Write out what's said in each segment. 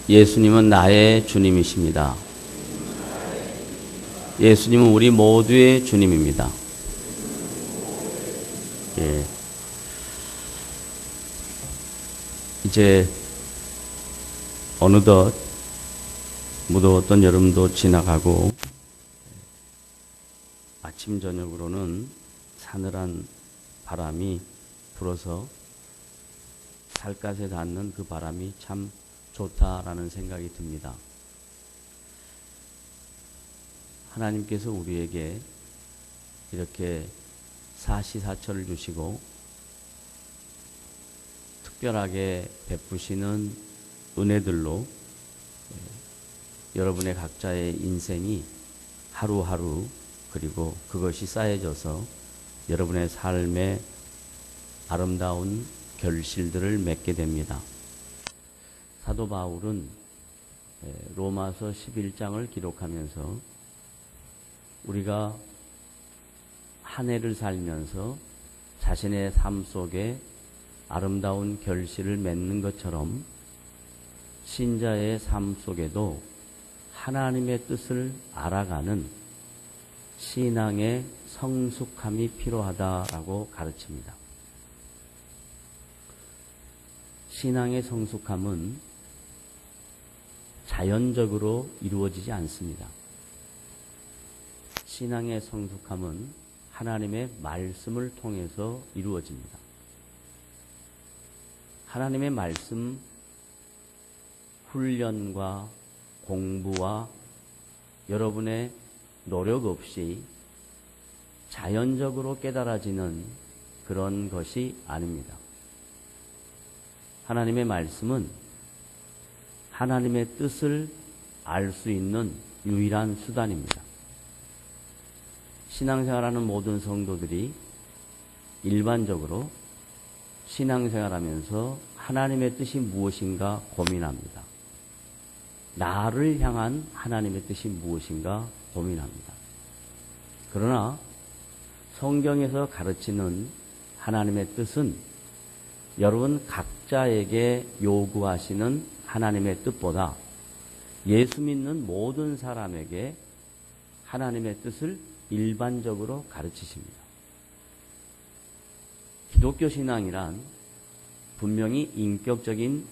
예수님은 나의 주님이십니다. 예수님은 우리 모두의 주님입니다. 예. 이제 어느덧 무더웠던 여름도 지나가고 아침 저녁으로는 사늘한 바람이 불어서 살갗에 닿는 그 바람이 참 좋다라는 생각이 듭니다. 하나님께서 우리에게 이렇게 사시사철을 주시고 특별하게 베푸시는 은혜들로 여러분의 각자의 인생이 하루하루 그리고 그것이 쌓여져서 여러분의 삶의 아름다운 결실들을 맺게 됩니다. 사도 바울은 로마서 11장을 기록하면서 우리가 한 해를 살면서 자신의 삶 속에 아름다운 결실을 맺는 것처럼 신자의 삶 속에도 하나님의 뜻을 알아가는 신앙의 성숙함이 필요하다라고 가르칩니다. 신앙의 성숙함은 자연적으로 이루어지지 않습니다. 신앙의 성숙함은 하나님의 말씀을 통해서 이루어집니다. 하나님의 말씀 훈련과 공부와 여러분의 노력 없이 자연적으로 깨달아지는 그런 것이 아닙니다. 하나님의 말씀은 하나님의 뜻을 알 수 있는 유일한 수단입니다. 신앙생활하는 모든 성도들이 일반적으로 신앙생활하면서 하나님의 뜻이 무엇인가 고민합니다. 나를 향한 하나님의 뜻이 무엇인가 고민합니다. 그러나 성경에서 가르치는 하나님의 뜻은 여러분 각자에게 요구하시는 하나님의 뜻보다 예수 믿는 모든 사람에게 하나님의 뜻을 일반적으로 가르치십니다. 기독교 신앙이란 분명히 인격적인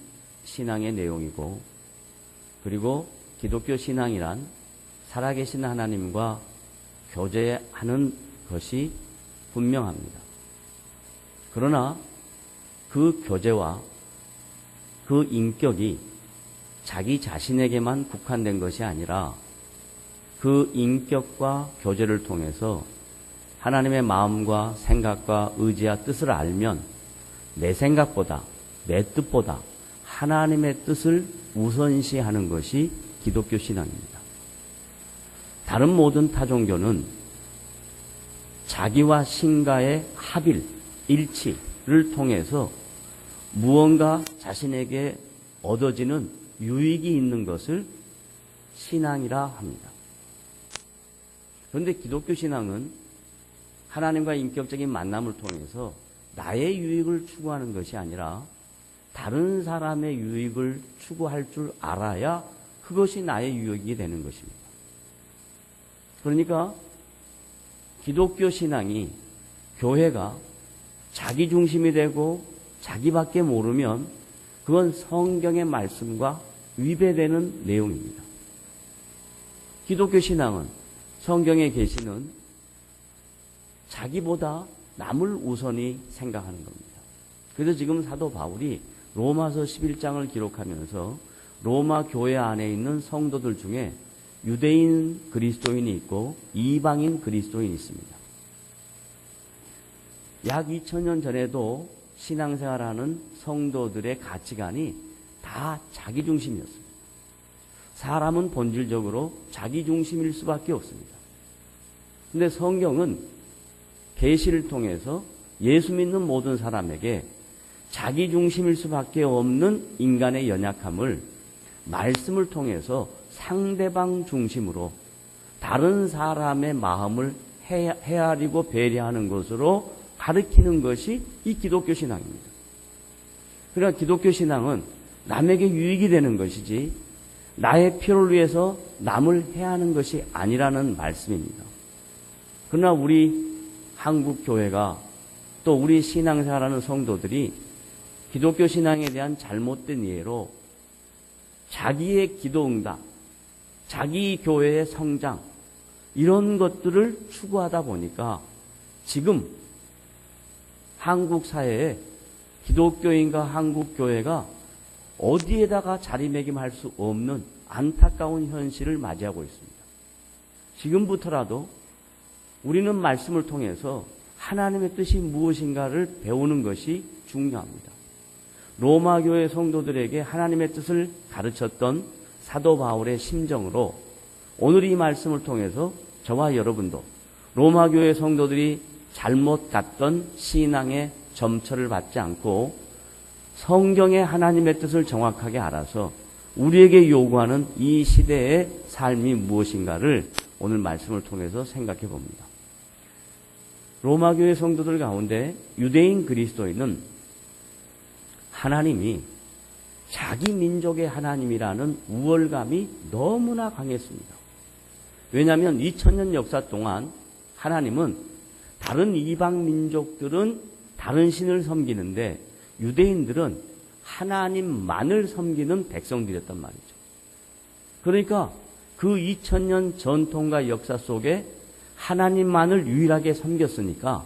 신앙의 내용이고, 그리고 기독교 신앙이란 살아계신 하나님과 교제하는 것이 분명합니다. 그러나 그 교제와 그 인격이 자기 자신에게만 국한된 것이 아니라 그 인격과 교제를 통해서 하나님의 마음과 생각과 의지와 뜻을 알면 내 생각보다, 내 뜻보다 하나님의 뜻을 우선시하는 것이 기독교 신앙입니다. 다른 모든 타종교는 자기와 신과의 합일, 일치를 통해서 무언가 자신에게 얻어지는 유익이 있는 것을 신앙이라 합니다. 그런데 기독교 신앙은 하나님과 인격적인 만남을 통해서 나의 유익을 추구하는 것이 아니라 다른 사람의 유익을 추구할 줄 알아야 그것이 나의 유익이 되는 것입니다. 그러니까 기독교 신앙이, 교회가 자기 중심이 되고 자기밖에 모르면 그건 성경의 말씀과 위배되는 내용입니다. 기독교 신앙은 성경에 계시는 자기보다 남을 우선히 생각하는 겁니다. 그래서 지금 사도 바울이 로마서 11장을 기록하면서 로마 교회 안에 있는 성도들 중에 유대인 그리스도인이 있고 이방인 그리스도인이 있습니다. 약 2000년 전에도 신앙생활하는 성도들의 가치관이 다 자기중심이었습니다. 사람은 본질적으로 자기중심일 수밖에 없습니다. 그런데 성경은 계시를 통해서 예수 믿는 모든 사람에게 자기중심일 수밖에 없는 인간의 연약함을 말씀을 통해서 상대방 중심으로 다른 사람의 마음을 헤아리고 배려하는 것으로 가르치는 것이 이 기독교 신앙입니다. 그러나 기독교 신앙은 남에게 유익이 되는 것이지 나의 필요를 위해서 남을 해하는 것이 아니라는 말씀입니다. 그러나 우리 한국 교회가 또 우리 신앙생활하는 성도들이 기독교 신앙에 대한 잘못된 이해로 자기의 기도 응답, 자기 교회의 성장 이런 것들을 추구하다 보니까 지금 한국 사회에 기독교인과 한국 교회가 어디에다가 자리매김할 수 없는 안타까운 현실을 맞이하고 있습니다. 지금부터라도 우리는 말씀을 통해서 하나님의 뜻이 무엇인가를 배우는 것이 중요합니다. 로마 교회 성도들에게 하나님의 뜻을 가르쳤던 사도 바울의 심정으로 오늘 이 말씀을 통해서 저와 여러분도 로마 교회 성도들이 잘못 갔던 신앙의 점철을 받지 않고 성경의 하나님의 뜻을 정확하게 알아서 우리에게 요구하는 이 시대의 삶이 무엇인가를 오늘 말씀을 통해서 생각해 봅니다. 로마 교회 성도들 가운데 유대인 그리스도인은 하나님이 자기 민족의 하나님이라는 우월감이 너무나 강했습니다. 왜냐하면 2000년 역사 동안 하나님은 다른 이방 민족들은 다른 신을 섬기는데 유대인들은 하나님만을 섬기는 백성들이었단 말이죠. 그러니까 그 2000년 전통과 역사 속에 하나님만을 유일하게 섬겼으니까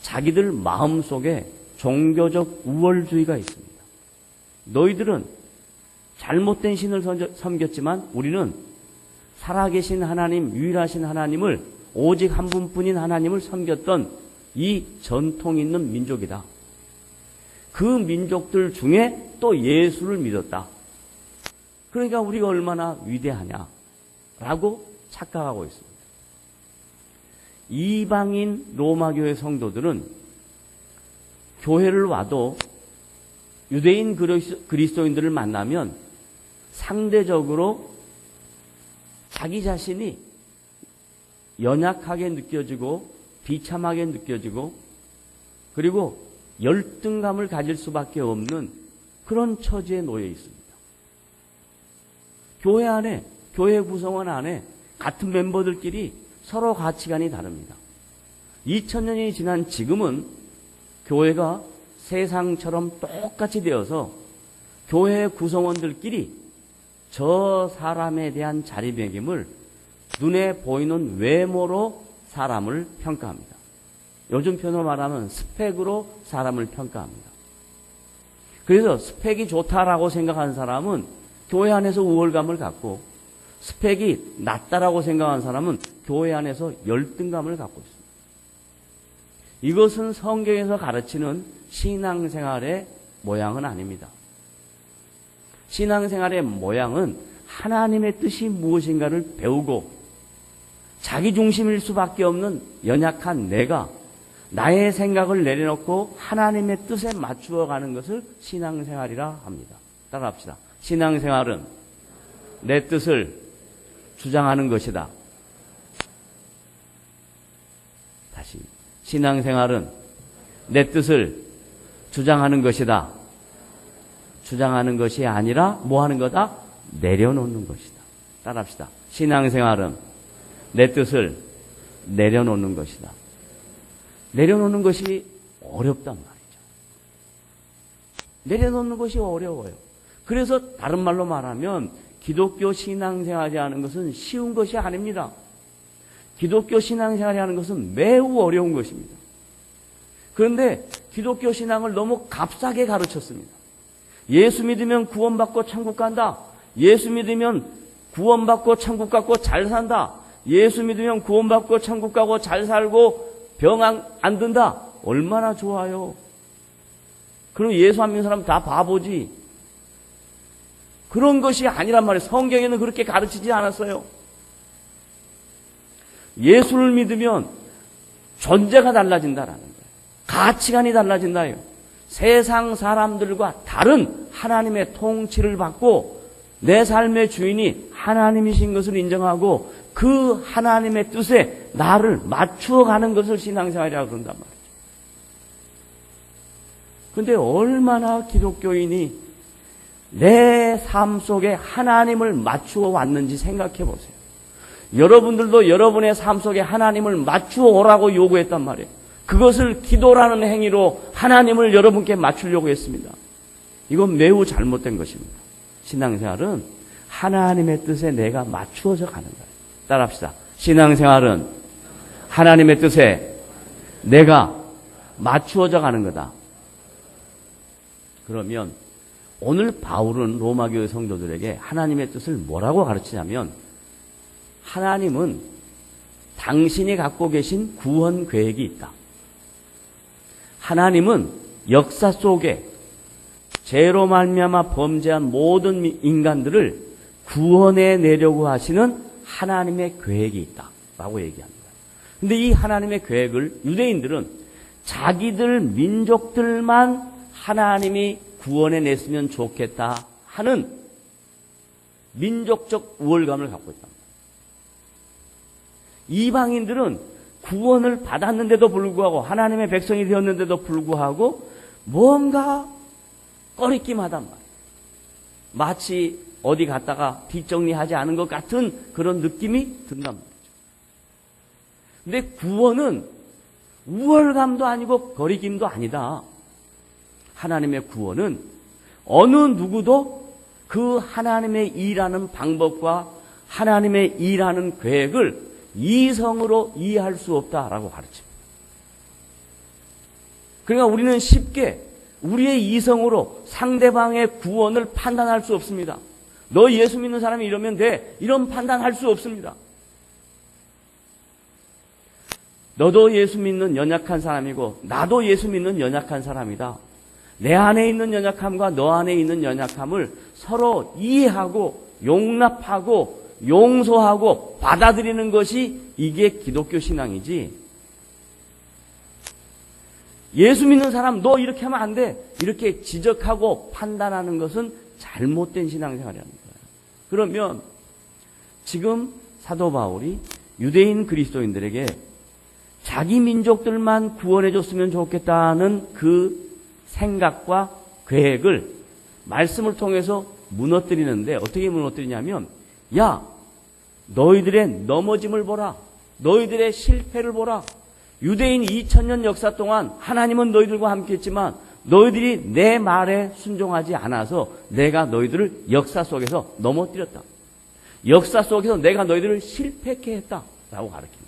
자기들 마음속에 종교적 우월주의가 있습니다. 너희들은 잘못된 신을 섬겼지만 우리는 살아계신 하나님, 유일하신 하나님을 오직 한 분뿐인 하나님을 섬겼던 이 전통 있는 민족이다. 그 민족들 중에 또 예수를 믿었다. 그러니까 우리가 얼마나 위대하냐라고 착각하고 있습니다. 이방인 로마교회 성도들은 교회를 와도 유대인 그리스도인들을 만나면 상대적으로 자기 자신이 연약하게 느껴지고 비참하게 느껴지고 그리고 열등감을 가질 수밖에 없는 그런 처지에 놓여 있습니다. 교회 안에, 교회 구성원 안에 같은 멤버들끼리 서로 가치관이 다릅니다. 2000년이 지난 지금은 교회가 세상처럼 똑같이 되어서 교회 구성원들끼리 저 사람에 대한 자리매김을 눈에 보이는 외모로 사람을 평가합니다. 요즘 표현으로 말하면 스펙으로 사람을 평가합니다. 그래서 스펙이 좋다라고 생각하는 사람은 교회 안에서 우월감을 갖고 스펙이 낮다라고 생각하는 사람은 교회 안에서 열등감을 갖고 있습니다. 이것은 성경에서 가르치는 신앙생활의 모양은 아닙니다. 신앙생활의 모양은 하나님의 뜻이 무엇인가를 배우고 자기 중심일 수밖에 없는 연약한 내가 나의 생각을 내려놓고 하나님의 뜻에 맞추어 가는 것을 신앙생활이라 합니다. 따라합시다. 신앙생활은 내 뜻을 주장하는 것이다. 다시. 신앙생활은 내 뜻을 주장하는 것이다. 주장하는 것이 아니라 뭐 하는 거다? 내려놓는 것이다. 따라합시다. 신앙생활은 내 뜻을 내려놓는 것이다. 내려놓는 것이 어렵단 말이죠. 내려놓는 것이 어려워요. 그래서 다른 말로 말하면 기독교 신앙생활이 하는 것은 쉬운 것이 아닙니다. 기독교 신앙생활이 하는 것은 매우 어려운 것입니다. 그런데 기독교 신앙을 너무 값싸게 가르쳤습니다. 예수 믿으면 구원받고 천국 간다. 예수 믿으면 구원받고 천국 가고 잘 산다. 예수 믿으면 구원받고 천국 가고 잘 살고 병 안 든다. 얼마나 좋아요. 그럼 예수 안 믿는 사람 다 바보지. 그런 것이 아니란 말이에요. 성경에는 그렇게 가르치지 않았어요. 예수를 믿으면 존재가 달라진다라는 거예요. 가치관이 달라진다요. 세상 사람들과 다른 하나님의 통치를 받고 내 삶의 주인이 하나님이신 것을 인정하고 그 하나님의 뜻에 나를 맞추어 가는 것을 신앙생활이라고 그런단 말이죠. 그런데 얼마나 기독교인이 내 삶 속에 하나님을 맞추어 왔는지 생각해 보세요. 여러분들도 여러분의 삶 속에 하나님을 맞추어 오라고 요구했단 말이에요. 그것을 기도라는 행위로 하나님을 여러분께 맞추려고 했습니다. 이건 매우 잘못된 것입니다. 신앙생활은 하나님의 뜻에 내가 맞추어져 가는 거예요. 따라합시다. 신앙생활은 하나님의 뜻에 내가 맞추어져 가는 거다. 그러면 오늘 바울은 로마교회 성도들에게 하나님의 뜻을 뭐라고 가르치냐면, 하나님은 당신이 갖고 계신 구원 계획이 있다. 하나님은 역사 속에 죄로 말미암아 범죄한 모든 인간들을 구원해 내려고 하시는 하나님의 계획이 있다라고 얘기합니다. 그런데 이 하나님의 계획을 유대인들은 자기들 민족들만 하나님이 구원해 냈으면 좋겠다 하는 민족적 우월감을 갖고 있다. 이방인들은 구원을 받았는데도 불구하고, 하나님의 백성이 되었는데도 불구하고 뭔가 꺼리낌하단 말이에요. 마치 어디 갔다가 뒷정리하지 않은 것 같은 그런 느낌이 든단 말이죠. 근데 구원은 우월감도 아니고 거리낌도 아니다. 하나님의 구원은 어느 누구도 그 하나님의 일하는 방법과 하나님의 일하는 계획을 이성으로 이해할 수 없다라고 가르칩니다. 그러니까 우리는 쉽게 우리의 이성으로 상대방의 구원을 판단할 수 없습니다. 너 예수 믿는 사람이 이러면 돼, 이런 판단할 수 없습니다. 너도 예수 믿는 연약한 사람이고 나도 예수 믿는 연약한 사람이다. 내 안에 있는 연약함과 너 안에 있는 연약함을 서로 이해하고 용납하고 용서하고 받아들이는 것이 이게 기독교 신앙이지, 예수 믿는 사람 너 이렇게 하면 안 돼, 이렇게 지적하고 판단하는 것은 잘못된 신앙생활이라는 거예요. 그러면 지금 사도 바울이 유대인 그리스도인들에게 자기 민족들만 구원해 줬으면 좋겠다는 그 생각과 계획을 말씀을 통해서 무너뜨리는데, 어떻게 무너뜨리냐면, 야, 너희들의 넘어짐을 보라. 너희들의 실패를 보라. 유대인 2000년 역사 동안 하나님은 너희들과 함께 했지만 너희들이 내 말에 순종하지 않아서 내가 너희들을 역사 속에서 넘어뜨렸다. 역사 속에서 내가 너희들을 실패케 했다. 라고 가르칩니다.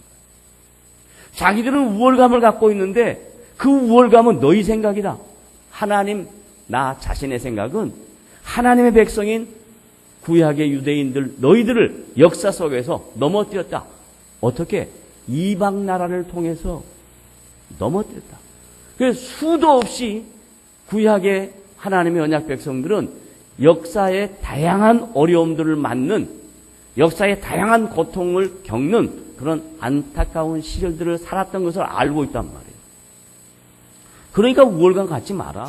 자기들은 우월감을 갖고 있는데 그 우월감은 너희 생각이다. 하나님, 나 자신의 생각은 하나님의 백성인 구약의 유대인들, 너희들을 역사 속에서 넘어뜨렸다. 어떻게? 이방 나라를 통해서 넘어뜨렸다. 그래서 수도 없이 구약의 하나님의 언약 백성들은 역사의 다양한 어려움들을 맞는, 역사의 다양한 고통을 겪는 그런 안타까운 시절들을 살았던 것을 알고 있단 말이에요. 그러니까 우월감 갖지 마라.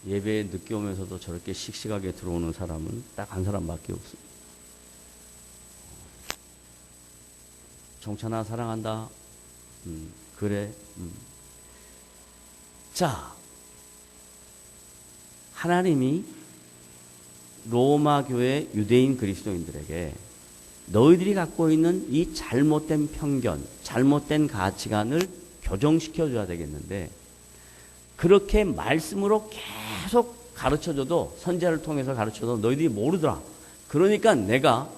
예배에 늦게 오면서도 저렇게 씩씩하게 들어오는 사람은 딱 한 사람밖에 없습니다. 정찬아 사랑한다. 그래. 자, 하나님이 로마 교회 유대인 그리스도인들에게 너희들이 갖고 있는 이 잘못된 편견, 잘못된 가치관을 교정시켜줘야 되겠는데, 그렇게 말씀으로 계속 가르쳐줘도, 선지자를 통해서 가르쳐도 너희들이 모르더라. 그러니까 내가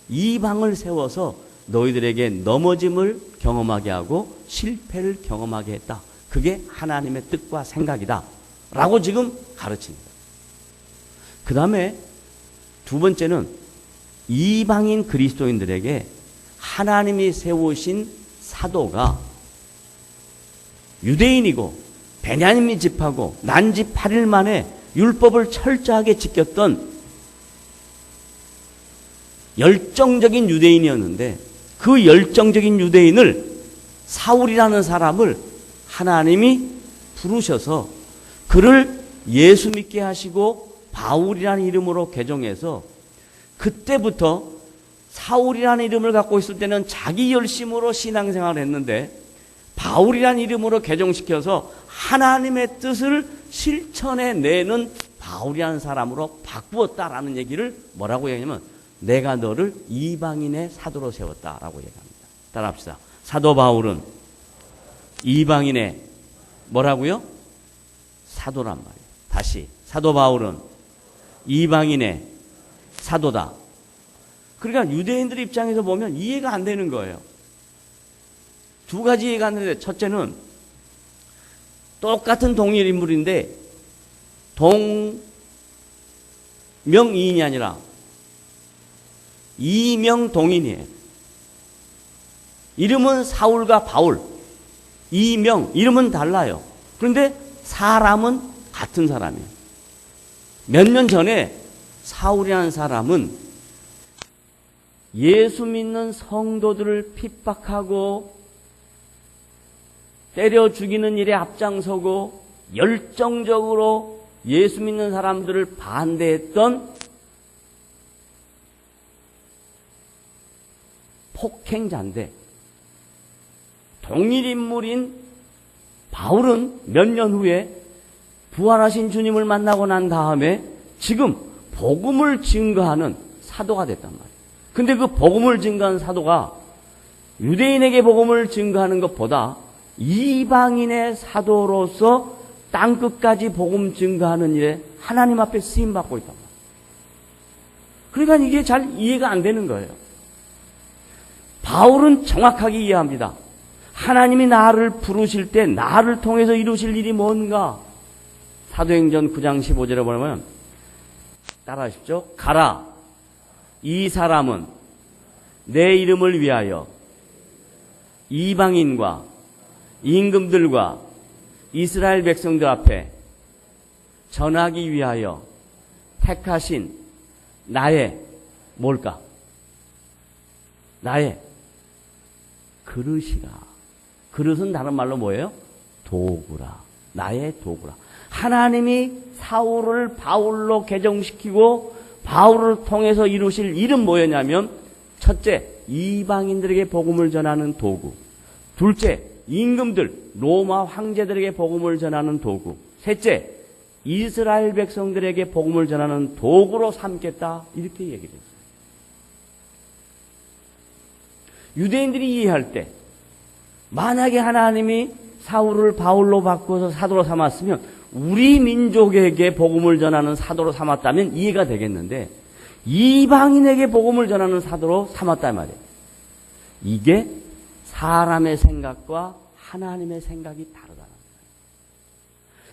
이방을 세워서 너희들에게 넘어짐을 경험하게 하고 실패를 경험하게 했다. 그게 하나님의 뜻과 생각이다. 라고 지금 가르칩니다. 그 다음에 두 번째는 이방인 그리스도인들에게 하나님이 세우신 사도가 유대인이고 베냐민 집하고 난지 8일 만에 율법을 철저하게 지켰던 열정적인 유대인이었는데, 그 열정적인 유대인을, 사울이라는 사람을 하나님이 부르셔서 그를 예수 믿게 하시고 바울이라는 이름으로 개종해서 그때부터 사울이라는 이름을 갖고 있을 때는 자기 열심으로 신앙생활을 했는데 바울이라는 이름으로 개종시켜서 하나님의 뜻을 실천해내는 바울이라는 사람으로 바꾸었다라는 얘기를 뭐라고 얘기하냐면 내가 너를 이방인의 사도로 세웠다라고 얘기합니다. 따라합시다. 사도 바울은 이방인의 뭐라고요? 사도란 말이에요. 다시 사도 바울은 이방인의 사도다. 그러니까 유대인들 입장에서 보면 이해가 안 되는 거예요. 두 가지 이해가 안 되는데 첫째는 똑같은 동일 인물인데 동명이인이 아니라 이명동인이에요. 이름은 사울과 바울, 이름은 달라요. 그런데 사람은 같은 사람이에요. 몇 년 전에 사울이라는 사람은 예수 믿는 성도들을 핍박하고 때려 죽이는 일에 앞장서고 열정적으로 예수 믿는 사람들을 반대했던 폭행자인데 동일인물인 바울은 몇 년 후에 부활하신 주님을 만나고 난 다음에 지금 복음을 증거하는 사도가 됐단 말이에요. 근데 그 복음을 증거하는 사도가 유대인에게 복음을 증거하는 것보다 이방인의 사도로서 땅끝까지 복음 증거하는 일에 하나님 앞에 쓰임받고 있단 말이에요. 그러니까 이게 잘 이해가 안 되는 거예요. 바울은 정확하게 이해합니다. 하나님이 나를 부르실 때 나를 통해서 이루실 일이 뭔가? 사도행전 9장 15절에 보면 따라하십시오. 가라. 이 사람은 내 이름을 위하여 이방인과 임금들과 이스라엘 백성들 앞에 전하기 위하여 택하신 나의 뭘까? 나의 그릇이라. 그릇은 다른 말로 뭐예요? 도구라. 나의 도구라. 하나님이 사울을 바울로 개종시키고 바울을 통해서 이루실 일은 뭐였냐면 첫째, 이방인들에게 복음을 전하는 도구. 둘째, 임금들, 로마 황제들에게 복음을 전하는 도구. 셋째, 이스라엘 백성들에게 복음을 전하는 도구로 삼겠다. 이렇게 얘기를 했어요. 유대인들이 이해할 때 만약에 하나님이 사울을 바울로 바꿔서 사도로 삼았으면 우리 민족에게 복음을 전하는 사도로 삼았다면 이해가 되겠는데 이방인에게 복음을 전하는 사도로 삼았단 말이에요. 이게 사람의 생각과 하나님의 생각이 다르다는 거예요.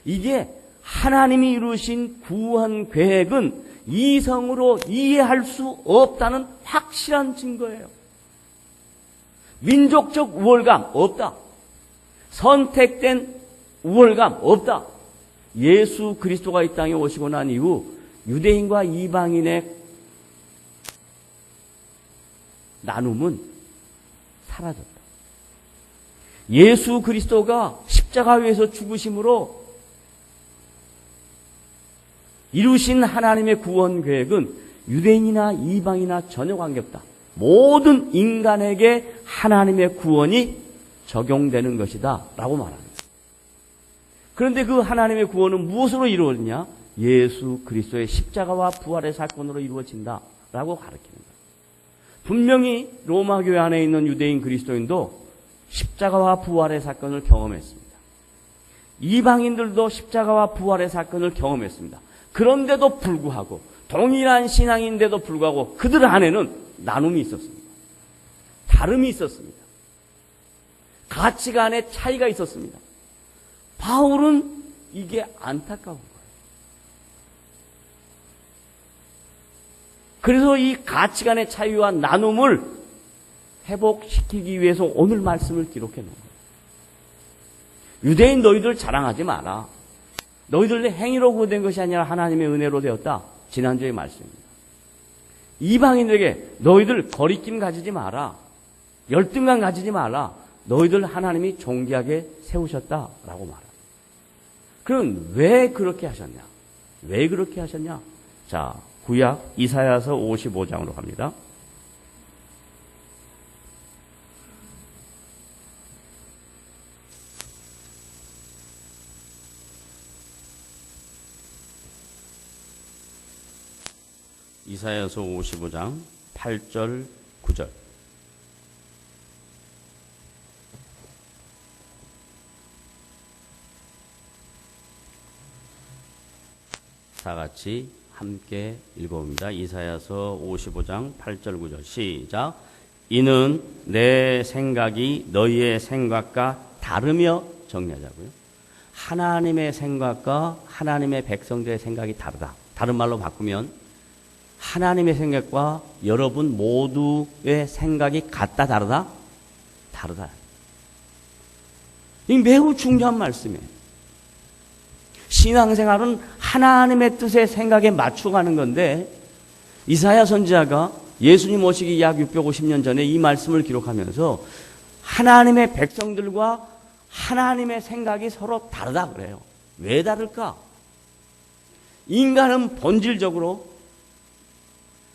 이게 하나님이 이루신 구원 계획은 이성으로 이해할 수 없다는 확실한 증거예요. 민족적 우월감 없다. 선택된 우월감 없다. 예수 그리스도가 이 땅에 오시고 난 이후 유대인과 이방인의 나눔은 사라졌다. 예수 그리스도가 십자가 위에서 죽으심으로 이루신 하나님의 구원 계획은 유대인이나 이방이나 전혀 관계없다. 모든 인간에게 하나님의 구원이 적용되는 것이다 라고 말합니다. 그런데 그 하나님의 구원은 무엇으로 이루어지냐? 예수 그리스도의 십자가와 부활의 사건으로 이루어진다 라고 가르치는 거예요. 분명히 로마 교회 안에 있는 유대인 그리스도인도 십자가와 부활의 사건을 경험했습니다. 이방인들도 십자가와 부활의 사건을 경험했습니다. 그런데도 불구하고 동일한 신앙인데도 불구하고 그들 안에는 나눔이 있었습니다. 다름이 있었습니다. 가치관의 차이가 있었습니다. 바울은 이게 안타까운 거예요. 그래서 이 가치관의 차이와 나눔을 회복시키기 위해서 오늘 말씀을 기록해 놓은 거예요. 유대인 너희들 자랑하지 마라. 너희들의 행위로 구된 것이 아니라 하나님의 은혜로 되었다. 지난주의 말씀입니다. 이방인들에게 너희들 거리낌 가지지 마라. 열등감 가지지 마라. 너희들 하나님이 존귀하게 세우셨다라고 말합니다. 그럼 왜 그렇게 하셨냐? 왜 그렇게 하셨냐? 자, 구약 이사야서 55장으로 갑니다. 이사야서 55장 8절 9절. 다 같이 함께 읽어봅니다. 이사야서 55장 8절 9절 시작. 이는 내 생각이 너희의 생각과 다르며, 정리하자고요. 하나님의 생각과 하나님의 백성들의 생각이 다르다. 다른 말로 바꾸면 하나님의 생각과 여러분 모두의 생각이 같다, 다르다? 다르다. 이 매우 중요한 말씀이에요. 신앙생활은 하나님의 뜻의 생각에 맞춰가는 건데, 이사야 선지자가 예수님 오시기 약 650년 전에 이 말씀을 기록하면서 하나님의 백성들과 하나님의 생각이 서로 다르다 그래요. 왜 다를까? 인간은 본질적으로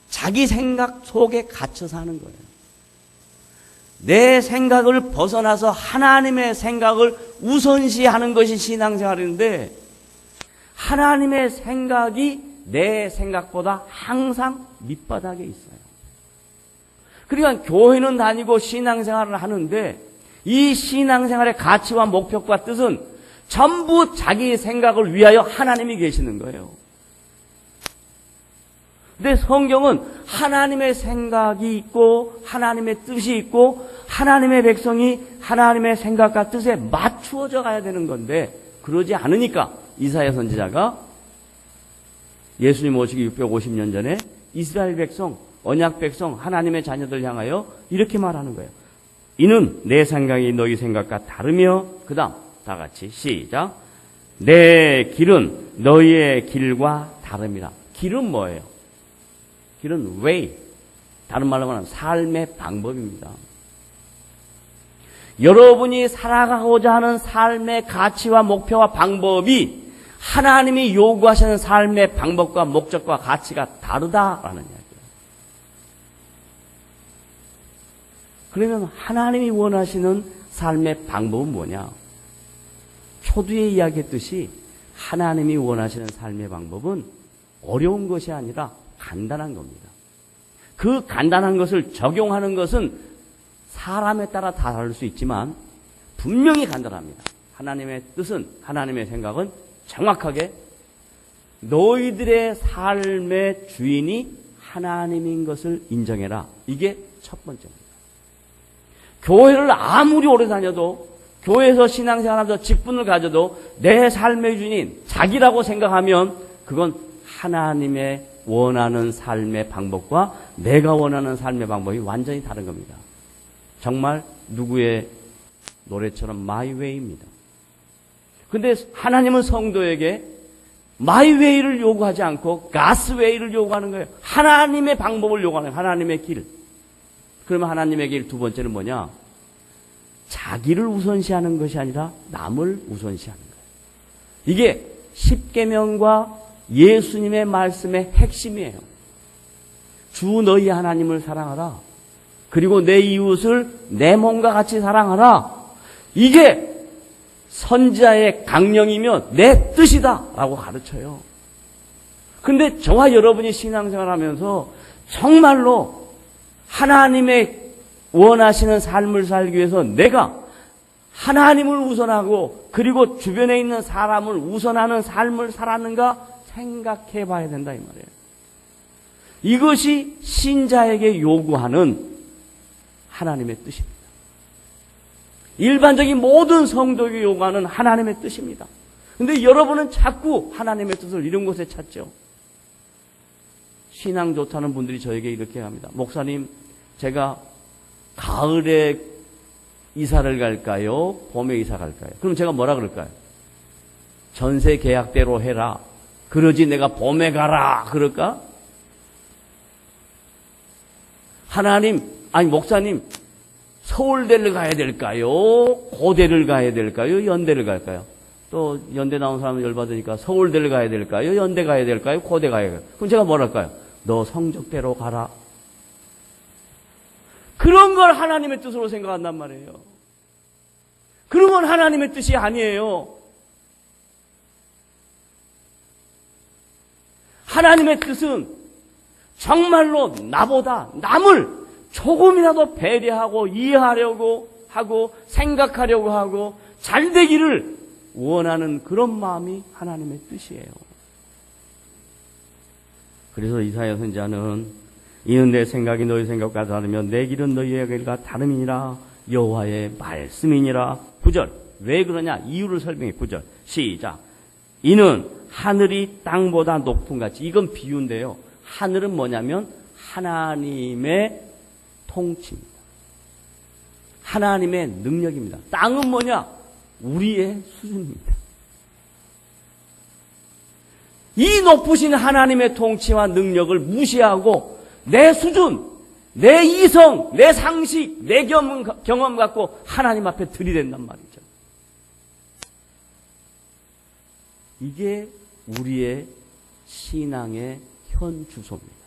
자기 생각 속에 갇혀 사는 거예요. 내 생각을 벗어나서 하나님의 생각을 우선시하는 것이 신앙생활인데, 하나님의 생각이 내 생각보다 항상 밑바닥에 있어요. 그러니까 교회는 다니고 신앙생활을 하는데, 이 신앙생활의 가치와 목표와 뜻은 전부 자기 생각을 위하여 하나님이 계시는 거예요. 근데 성경은 하나님의 생각이 있고 하나님의 뜻이 있고 하나님의 백성이 하나님의 생각과 뜻에 맞추어져 가야 되는 건데, 그러지 않으니까 이사야 선지자가 예수님 오시기 650년 전에 이스라엘 백성, 언약 백성, 하나님의 자녀들 향하여 이렇게 말하는 거예요. 이는 내 생각이 너희 생각과 다르며, 그 다음 다 같이 시작. 내 길은 너희의 길과 다름이라. 길은 뭐예요? 길은 way. 다른 말로 말하면 삶의 방법입니다. 여러분이 살아가고자 하는 삶의 가치와 목표와 방법이 하나님이 요구하시는 삶의 방법과 목적과 가치가 다르다라는 이야기예요. 그러면 하나님이 원하시는 삶의 방법은 뭐냐? 초두에 이야기했듯이 하나님이 원하시는 삶의 방법은 어려운 것이 아니라 간단한 겁니다. 그 간단한 것을 적용하는 것은 사람에 따라 다 다를 수 있지만 분명히 간단합니다. 하나님의 뜻은, 하나님의 생각은 정확하게 너희들의 삶의 주인이 하나님인 것을 인정해라. 이게 첫 번째입니다. 교회를 아무리 오래 다녀도, 교회에서 신앙생활하면서 직분을 가져도 내 삶의 주인인 자기라고 생각하면 그건 하나님의 원하는 삶의 방법과 내가 원하는 삶의 방법이 완전히 다른 겁니다. 정말 누구의 노래처럼 My Way입니다. 근데 하나님은 성도에게 My Way를 요구하지 않고 God's Way를 요구하는 거예요. 하나님의 방법을 요구하는 거예요. 하나님의 길. 그러면 하나님의 길 두 번째는 뭐냐? 자기를 우선시하는 것이 아니라 남을 우선시하는 거예요. 이게 십계명과 예수님의 말씀의 핵심이에요. 주 너희 하나님을 사랑하라. 그리고 내 이웃을 내 몸과 같이 사랑하라. 이게 선지자의 강령이며 내 뜻이다 라고 가르쳐요. 근데 저와 여러분이 신앙생활 하면서 정말로 하나님의 원하시는 삶을 살기 위해서 내가 하나님을 우선하고 그리고 주변에 있는 사람을 우선하는 삶을 살았는가 생각해 봐야 된다 이 말이에요. 이것이 신자에게 요구하는 하나님의 뜻입니다. 일반적인 모든 성도에게 요구하는 하나님의 뜻입니다. 그런데 여러분은 자꾸 하나님의 뜻을 이런 곳에 찾죠. 신앙 좋다는 분들이 저에게 이렇게 합니다. 목사님, 제가 가을에 이사를 갈까요? 봄에 이사 갈까요? 그럼 제가 뭐라 그럴까요? 전세 계약대로 해라. 그러지 내가 봄에 가라. 그럴까? 하나님, 아니 목사님, 서울대를 가야 될까요? 고대를 가야 될까요? 연대를 갈까요? 또 연대 나온 사람은 열받으니까 서울대를 가야 될까요? 연대 가야 될까요? 고대 가야 될까요? 그럼 제가 뭐랄까요? 너 성적대로 가라. 그런 걸 하나님의 뜻으로 생각한단 말이에요. 그런 건 하나님의 뜻이 아니에요. 하나님의 뜻은 정말로 나보다 남을 조금이라도 배려하고 이해하려고 하고 생각하려고 하고 잘 되기를 원하는 그런 마음이 하나님의 뜻이에요. 그래서 이사야 선지자는 이는 내 생각이 너희 생각과 다르면 내 길은 너희의 길과 다름이니라 여호와의 말씀이니라. 9절. 왜 그러냐? 이유를 설명해. 9절. 시작. 이는 하늘이 땅보다 높은 같이. 이건 비유인데요. 하늘은 뭐냐면 하나님의 통치입니다. 하나님의 능력입니다. 땅은 뭐냐? 우리의 수준입니다. 이 높으신 하나님의 통치와 능력을 무시하고 내 수준, 내 이성, 내 상식, 내 경험 갖고 하나님 앞에 들이댄단 말이죠. 이게 우리의 신앙의 현 주소입니다.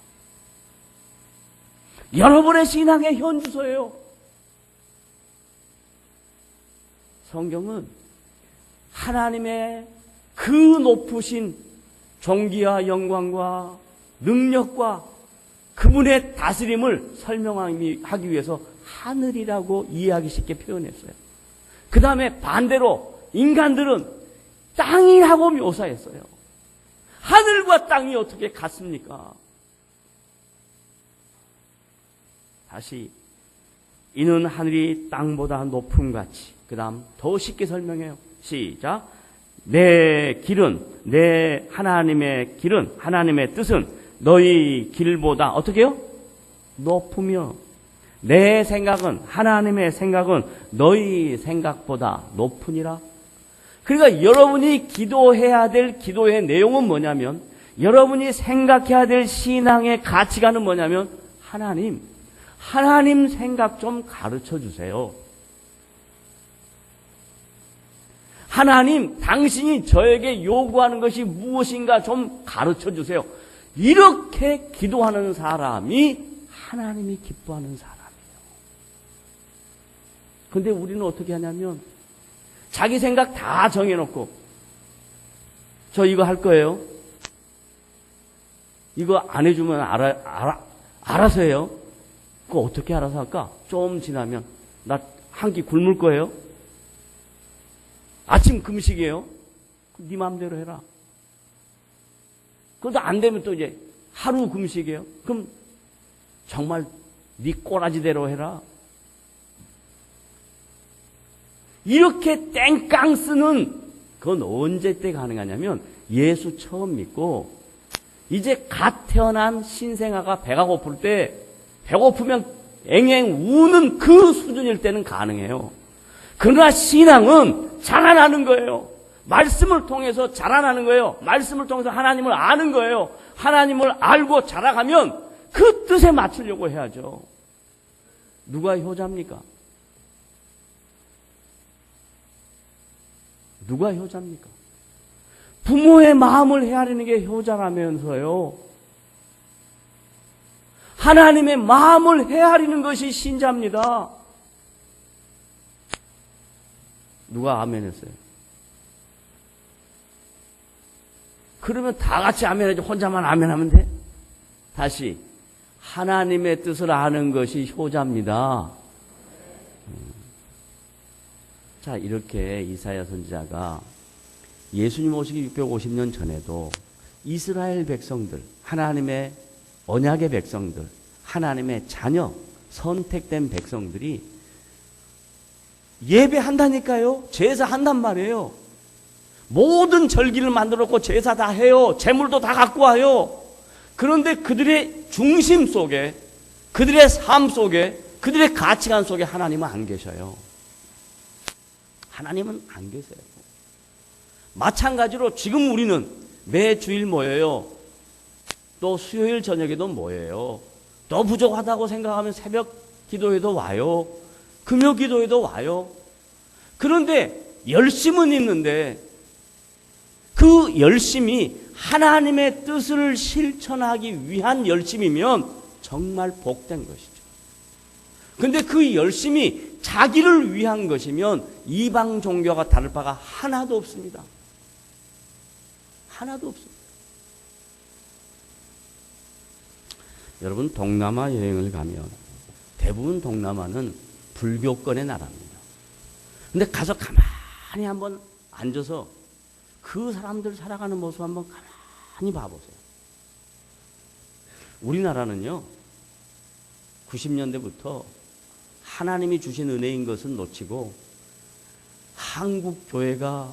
여러분의 신앙의 현 주소예요. 성경은 하나님의 그 높으신 존귀와 영광과 능력과 그분의 다스림을 설명하기 위해서 하늘이라고 이해하기 쉽게 표현했어요. 그 다음에 반대로 인간들은 땅이라고 묘사했어요. 하늘과 땅이 어떻게 같습니까? 다시 이는 하늘이 땅보다 높음 같이. 그 다음 더 쉽게 설명해요. 시작. 내 길은, 내 하나님의 길은, 하나님의 뜻은 너희 길보다 어떻게 해요? 높으며 내 생각은, 하나님의 생각은 너희 생각보다 높으니라. 그러니까 여러분이 기도해야 될 기도의 내용은 뭐냐면, 여러분이 생각해야 될 신앙의 가치관은 뭐냐면, 하나님 생각 좀 가르쳐 주세요. 하나님, 당신이 저에게 요구하는 것이 무엇인가 좀 가르쳐 주세요. 이렇게 기도하는 사람이 하나님이 기뻐하는 사람이에요. 근데 우리는 어떻게 하냐면 자기 생각 다 정해놓고 저 이거 할 거예요. 이거 안 해주면 알아서 해요. 그거 어떻게 알아서 할까? 좀 지나면 나 한 끼 굶을 거예요. 아침 금식이에요. 네 마음대로 해라. 그래도 안 되면 또 이제 하루 금식이에요. 그럼 정말 네 꼬라지대로 해라. 이렇게 땡깡 쓰는 그건 언제 때 가능하냐면 예수 처음 믿고 이제 갓 태어난 신생아가 배가 고플 때 배고프면 앵앵 우는 그 수준일 때는 가능해요. 그러나 신앙은 자라나는 거예요. 말씀을 통해서 자라나는 거예요. 말씀을 통해서 하나님을 아는 거예요. 하나님을 알고 자라가면 그 뜻에 맞추려고 해야죠. 누가 효자입니까? 누가 효자입니까? 부모의 마음을 헤아리는 게 효자라면서요. 하나님의 마음을 헤아리는 것이 신자입니다. 누가 아멘 했어요? 그러면 다 같이 아멘 해야지 혼자만 아멘 하면 돼? 다시 하나님의 뜻을 아는 것이 효자입니다. 자, 이렇게 이사야 선지자가 예수님 오시기 650년 전에도 이스라엘 백성들, 하나님의 언약의 백성들, 하나님의 자녀, 선택된 백성들이 예배한다니까요. 제사한단 말이에요. 모든 절기를 만들었고 제사 다 해요. 제물도 다 갖고 와요. 그런데 그들의 중심 속에, 그들의 삶 속에, 그들의 가치관 속에 하나님은 안 계셔요. 하나님은 안 계세요. 마찬가지로 지금 우리는 매 주일 모여요. 또 수요일 저녁에도 모여요. 또 부족하다고 생각하면 새벽 기도에도 와요. 금요 기도에도 와요. 그런데 열심은 있는데 그 열심이 하나님의 뜻을 실천하기 위한 열심이면 정말 복된 것이죠. 근데 그 열심이 자기를 위한 것이면 이방 종교가 다를 바가 하나도 없습니다. 하나도 없습니다. 여러분, 동남아 여행을 가면 대부분 동남아는 불교권의 나라입니다. 근데 가서 가만히 한번 앉아서 그 사람들 살아가는 모습 한번 가만히 봐보세요. 우리나라는요, 90년대부터 하나님이 주신 은혜인 것은 놓치고 한국 교회가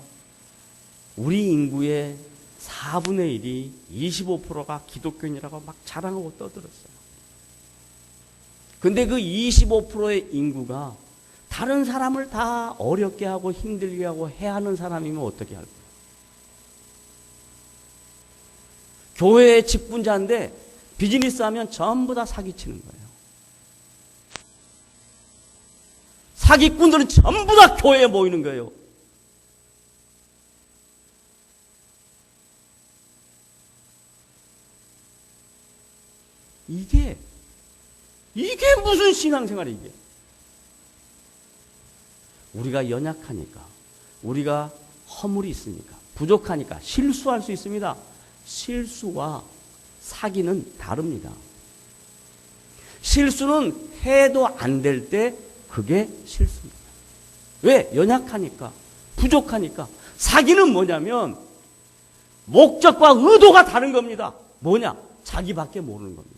우리 인구의 4분의 1이 25%가 기독교인이라고 막 자랑하고 떠들었어요. 근데 그 25%의 인구가 다른 사람을 다 어렵게 하고 힘들게 하고 해하는 사람이면 어떻게 할까요? 교회의 직분자인데 비즈니스 하면 전부 다 사기치는 거예요. 사기꾼들은 전부 다 교회에 모이는 거예요. 이게 무슨 신앙생활이야, 이게? 우리가 연약하니까, 우리가 허물이 있으니까, 부족하니까 실수할 수 있습니다. 실수와 사기는 다릅니다. 실수는 해도 안 될 때 그게 실수입니다. 왜? 연약하니까, 부족하니까. 사기는 뭐냐면 목적과 의도가 다른 겁니다. 뭐냐? 자기밖에 모르는 겁니다.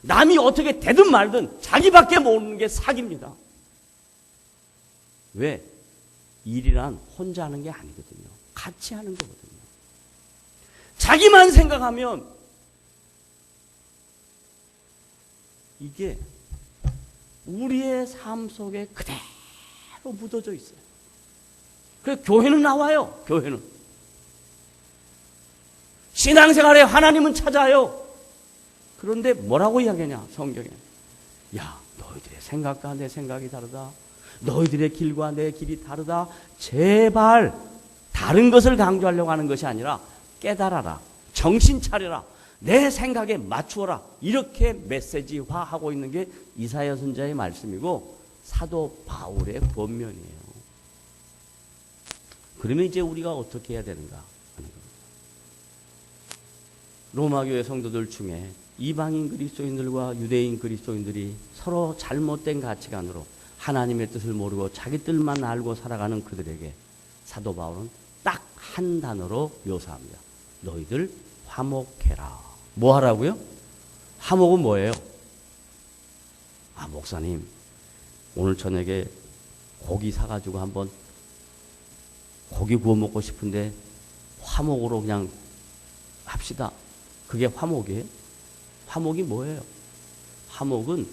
남이 어떻게 되든 말든 자기밖에 모르는 게 사기입니다. 왜? 일이란 혼자 하는 게 아니거든요. 같이 하는 거거든요. 자기만 생각하면 이게 우리의 삶 속에 그대로 묻어져 있어요. 그래서 교회는 나와요. 교회는. 신앙생활에 하나님은 찾아요. 그런데 뭐라고 이야기하냐, 성경에. 야, 너희들의 생각과 내 생각이 다르다. 너희들의 길과 내 길이 다르다. 제발 다른 것을 강조하려고 하는 것이 아니라 깨달아라. 정신 차려라. 내 생각에 맞추어라. 이렇게 메시지화하고 있는 게 이사야 선지자의 말씀이고 사도 바울의 권면이에요. 그러면 이제 우리가 어떻게 해야 되는가 하는 겁니다. 로마교회 성도들 중에 이방인 그리스도인들과 유대인 그리스도인들이 서로 잘못된 가치관으로 하나님의 뜻을 모르고 자기 뜻만 알고 살아가는 그들에게 사도 바울은 딱 한 단어로 묘사합니다. 너희들 화목해라. 뭐 하라고요? 화목은 뭐예요? 아, 목사님, 오늘 저녁에 고기 사가지고 한번 고기 구워 먹고 싶은데 화목으로 그냥 합시다. 그게 화목이에요? 화목이 뭐예요? 화목은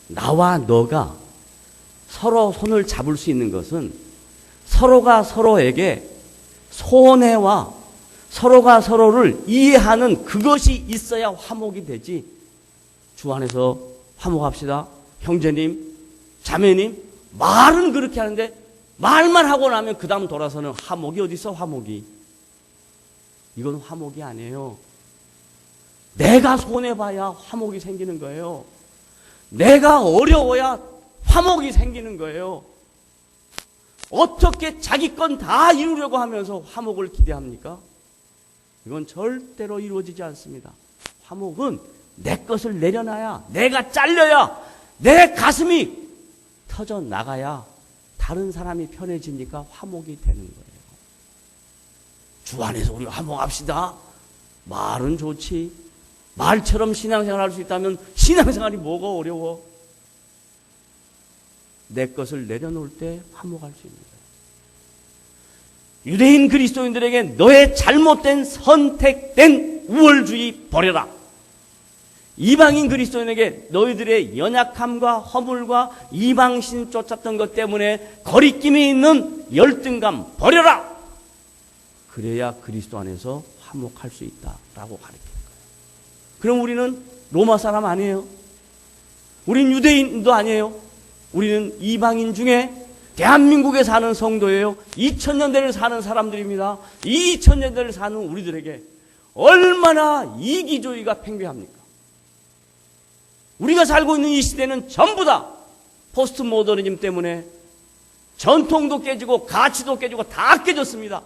나와 너가 서로 손을 잡을 수 있는 것은 서로가 서로에게 손해와 서로가 서로를 이해하는 그것이 있어야 화목이 되지. 주 안에서 화목합시다. 형제님, 자매님, 말은 그렇게 하는데 말만 하고 나면 그 다음 돌아서는 화목이 어디 있어, 화목이. 이건 화목이 아니에요. 내가 손해봐야 화목이 생기는 거예요. 내가 어려워야 화목이 생기는 거예요. 어떻게 자기 건 다 이루려고 하면서 화목을 기대합니까? 이건 절대로 이루어지지 않습니다. 화목은 내 것을 내려놔야, 내가 잘려야, 내 가슴이 터져 나가야 다른 사람이 편해지니까 화목이 되는 거예요. 주 안에서 우리 화목합시다. 말은 좋지. 말처럼 신앙생활 할 수 있다면 신앙생활이 뭐가 어려워? 내 것을 내려놓을 때 화목할 수 있는 거예요. 유대인 그리스도인들에게 너의 잘못된 선택된 우월주의 버려라. 이방인 그리스도인에게 너희들의 연약함과 허물과 이방신 쫓았던 것 때문에 거리낌이 있는 열등감 버려라. 그래야 그리스도 안에서 화목할 수 있다라고 가르치는 거예요. 그럼 우리는 로마 사람 아니에요. 우린 유대인도 아니에요. 우리는 이방인 중에 대한민국에 사는 성도예요. 2000년대를 사는 사람들입니다. 2000년대를 사는 우리들에게 얼마나 이기주의가 팽배합니까? 우리가 살고 있는 이 시대는 전부 다 포스트 모더니즘 때문에 전통도 깨지고 가치도 깨지고 다 깨졌습니다.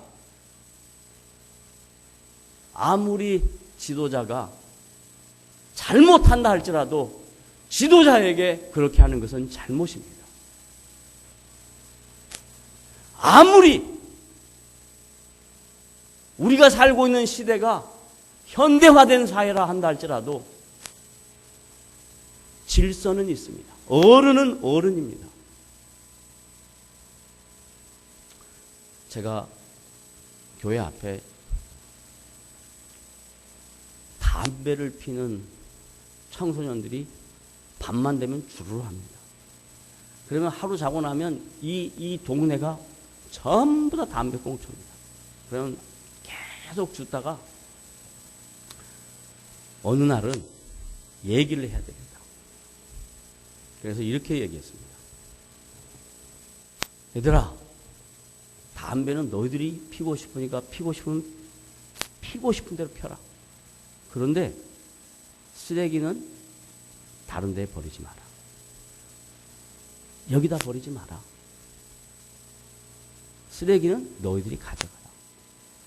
아무리 지도자가 잘못한다 할지라도 지도자에게 그렇게 하는 것은 잘못입니다. 아무리 우리가 살고 있는 시대가 현대화된 사회라 한다 할지라도 질서는 있습니다. 어른은 어른입니다. 제가 교회 앞에 담배를 피는 청소년들이 밤만 되면 주르르 합니다. 그러면 하루 자고 나면 이 동네가 전부 다 담배 꽁초입니다. 그러면 계속 죽다가 어느 날은 얘기를 해야 됩니다. 그래서 이렇게 얘기했습니다. 얘들아, 담배는 너희들이 피고 싶으니까 피고 싶은 대로 펴라. 그런데 쓰레기는 다른 데에 버리지 마라. 여기다 버리지 마라. 쓰레기는 너희들이 가져가라.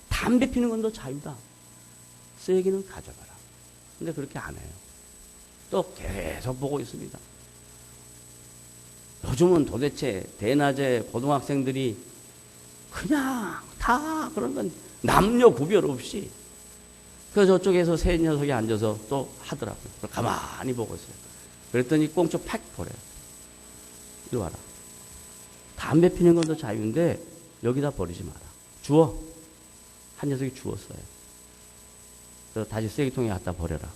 담배 피는 건 너 자유다. 쓰레기는 가져가라. 근데 그렇게 안 해요. 또 계속 보고 있습니다. 요즘은 도대체 대낮에 고등학생들이 그냥 다 그런 건 남녀 구별 없이 그래서 저쪽에서 세 녀석이 앉아서 또 하더라고요. 가만히 보고 있어요. 그랬더니 꽁초 팍 버려요. 이리 와라. 담배 피는 건 더 자유인데 여기다 버리지 마라. 주워. 한 녀석이 주웠어요. 그래서 다시 쓰레기통에 갖다 버려라.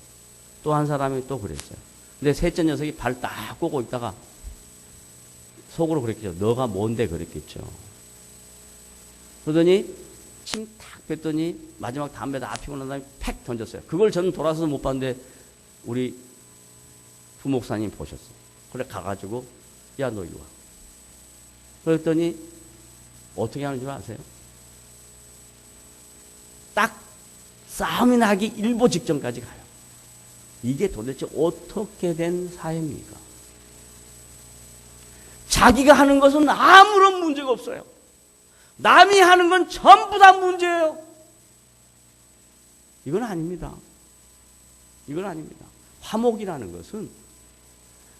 또 한 사람이 또 그랬어요. 근데 셋째 녀석이 발 딱 꼬고 있다가 속으로 그랬겠죠. 너가 뭔데 그랬겠죠. 그러더니 침 탁 뱉더니 마지막 담배 다 피고 난 다음에 팩 던졌어요. 그걸 저는 돌아서서 못 봤는데 우리 부목사님 보셨어요. 그래 가가지고 야 너 이리 와. 그랬더니 어떻게 하는 줄 아세요? 딱 싸움이 나기 일보 직전까지 가요. 이게 도대체 어떻게 된 사회입니까? 자기가 하는 것은 아무런 문제가 없어요. 남이 하는 건 전부 다 문제예요. 이건 아닙니다. 이건 아닙니다. 화목이라는 것은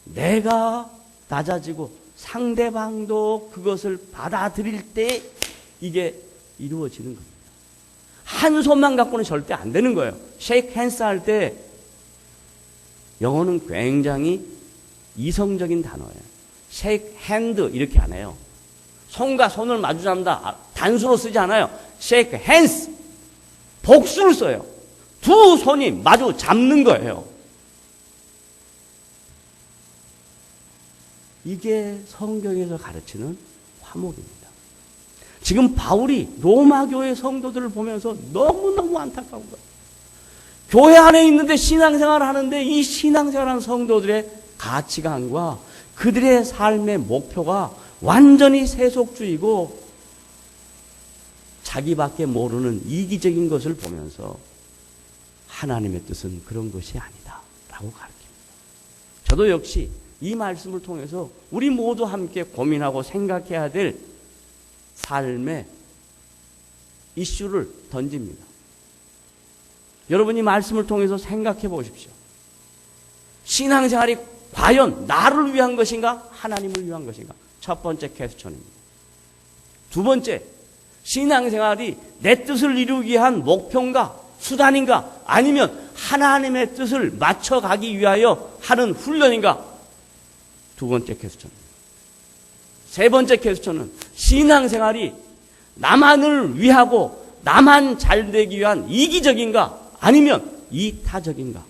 내가 낮아지고 상대방도 그것을 받아들일 때 이게 이루어지는 겁니다. 한 손만 갖고는 절대 안 되는 거예요. 쉐이크 핸스 할 때 영어는 굉장히 이성적인 단어예요. 쉐이크 핸드 이렇게 안 해요. 손과 손을 마주 잡는다. 단수로 쓰지 않아요. 쉐이크 핸스. 복수를 써요. 두 손이 마주 잡는 거예요. 이게 성경에서 가르치는 화목입니다. 지금 바울이 로마 교회 성도들을 보면서 너무너무 안타까운 거예요. 교회 안에 있는데 신앙생활을 하는데 이 신앙생활하는 성도들의 가치관과 그들의 삶의 목표가 완전히 세속주의고 자기밖에 모르는 이기적인 것을 보면서 하나님의 뜻은 그런 것이 아니다 라고 가르칩니다. 저도 역시 이 말씀을 통해서 우리 모두 함께 고민하고 생각해야 될 삶의 이슈를 던집니다. 여러분이 말씀을 통해서 생각해 보십시오. 신앙생활이 과연 나를 위한 것인가? 하나님을 위한 것인가? 첫 번째 퀘스천입니다. 두 번째, 신앙생활이 내 뜻을 이루기 위한 목표인가? 수단인가? 아니면 하나님의 뜻을 맞춰가기 위하여 하는 훈련인가? 두 번째 퀘스천입니다. 세 번째 퀘스천은 신앙생활이 나만을 위하고 나만 잘되기 위한 이기적인가? 아니면 이타적인가?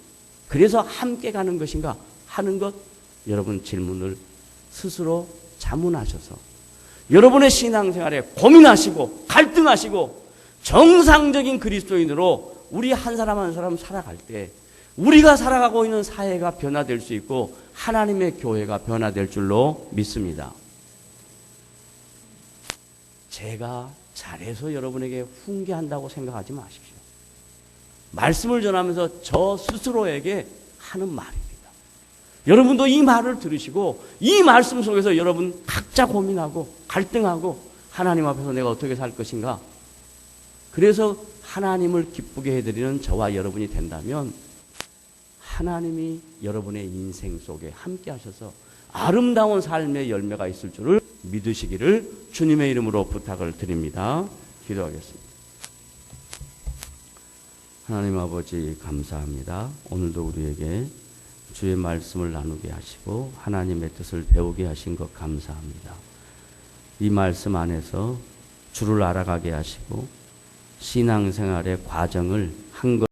그래서 함께 가는 것인가? 하는 것 여러분 질문을 스스로 자문하셔서 여러분의 신앙생활에 고민하시고 갈등하시고 정상적인 그리스도인으로 우리 한 사람 한 사람 살아갈 때 우리가 살아가고 있는 사회가 변화될 수 있고 하나님의 교회가 변화될 줄로 믿습니다. 제가 잘해서 여러분에게 훈계한다고 생각하지 마십시오. 말씀을 전하면서 저 스스로에게 하는 말입니다. 여러분도 이 말을 들으시고 이 말씀 속에서 여러분 각자 고민하고 갈등하고 하나님 앞에서 내가 어떻게 살 것인가. 그래서 하나님을 기쁘게 해드리는 저와 여러분이 된다면 하나님이 여러분의 인생 속에 함께 하셔서 아름다운 삶의 열매가 있을 줄을 믿으시기를 주님의 이름으로 부탁을 드립니다. 기도하겠습니다. 하나님 아버지 감사합니다. 오늘도 우리에게 주의 말씀을 나누게 하시고 하나님의 뜻을 배우게 하신 것 감사합니다. 이 말씀 안에서 주를 알아가게 하시고 신앙생활의 과정을 한 것